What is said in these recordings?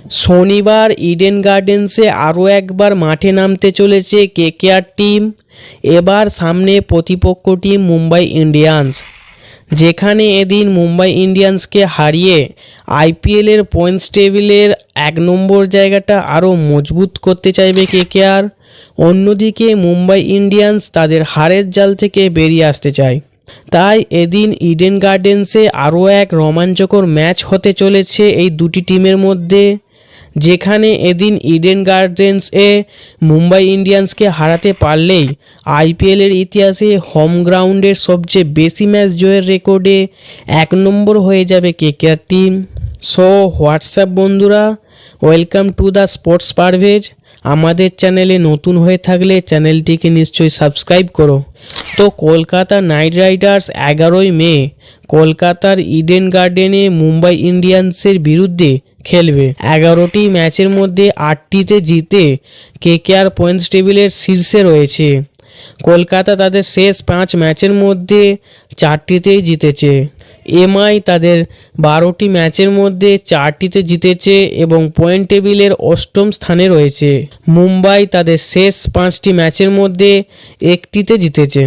শনিবার ইডেন গার্ডেন্সে আরও একবার মাঠে নামতে চলেছে কেকেআর টিম। এবার সামনে প্রতিপক্ষ টিম মুম্বাই ইন্ডিয়ান্স, যেখানে এদিন মুম্বাই ইন্ডিয়ান্সকে হারিয়ে আইপিএলের পয়েন্টস টেবিলের 1 নম্বর জায়গাটা আরও মজবুত করতে চাইবে কেকেআর। অন্যদিকে মুম্বাই ইন্ডিয়ান্স তাদের হারের জাল থেকে বেরিয়ে আসতে চায়। তাই এদিন ইডেন গার্ডেন্সে আরও এক রোমাঞ্চকর ম্যাচ হতে চলেছে এই দুটি টিমের মধ্যে, যেখানে এদিন ইডেন গার্ডেন্সে মুম্বাই ইন্ডিয়ান্সকে হারাতে পারলেই আইপিএলের ইতিহাসে হোম গ্রাউন্ডের সবচেয়ে বেশি ম্যাচ জয়ের রেকর্ডে 1 নম্বর হয়ে যাবে কেকেআর টিম। সো হোয়াটসঅ্যাপ বন্ধুরা, welcome to the sports Parvez. আমাদের চ্যানেলে নতুন হয়ে থাকলে চ্যানেলটিকে নিশ্চয়ই সাবস্ক্রাইব করো। তো কলকাতা নাইট রাইডার্স 11ই মে কলকাতার ইডেন গার্ডেনে মুম্বাই ইন্ডিয়ান্সের বিরুদ্ধে খেলবে। 11টি ম্যাচের মধ্যে 8টিতে জিতে কেকেআর পয়েন্টস টেবিলের শীর্ষে রয়েছে। কলকাতা তাদের শেষ 5 ম্যাচের মধ্যে 4টিতেই জিতেছে। এমআই তাদের 12টি ম্যাচের মধ্যে 4টিতে জিতেছে এবং পয়েন্ট টেবিলের 8ম স্থানে রয়েছে। মুম্বাই তাদের শেষ 5টি ম্যাচের মধ্যে 1টিতে জিতেছে।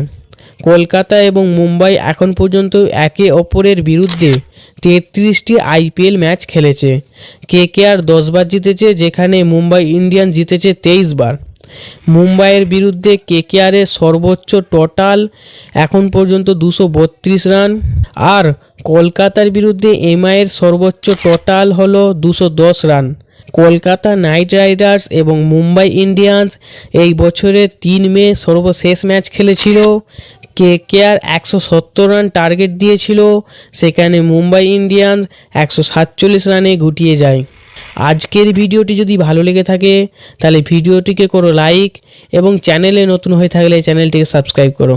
কলকাতা এবং মুম্বাই এখন পর্যন্ত একে অপরের বিরুদ্ধে 33টি আইপিএল ম্যাচ খেলেছে। কেকেআর 10 বার জিতেছে, যেখানে মুম্বাই ইন্ডিয়ান্স জিতেছে 23 বার। মুম্বাইয়ের বিরুদ্ধে কেকেআরের সর্বোচ্চ টোটাল এখন পর্যন্ত 232 রান, আর কলকাতার বিরুদ্ধে এমআইয়ের সর্বোচ্চ টোটাল হলো 210 রান। কলকাতা নাইট রাইডার্স এবং মুম্বাই ইন্ডিয়ান্স এই বছরের 3 মে সর্বশেষ ম্যাচ খেলেছিল। কেকেআর 170 রান টার্গেট দিয়েছিল, সেখানে মুম্বাই ইন্ডিয়ান্স 147 রানে গুটিয়ে যায়। আজকের ভিডিওটি যদি ভালো লেগে থাকে তাহলে ভিডিওটিকে করো লাইক এবং চ্যানেলে নতুন হয়ে থাকলে চ্যানেলটিকে সাবস্ক্রাইব করো।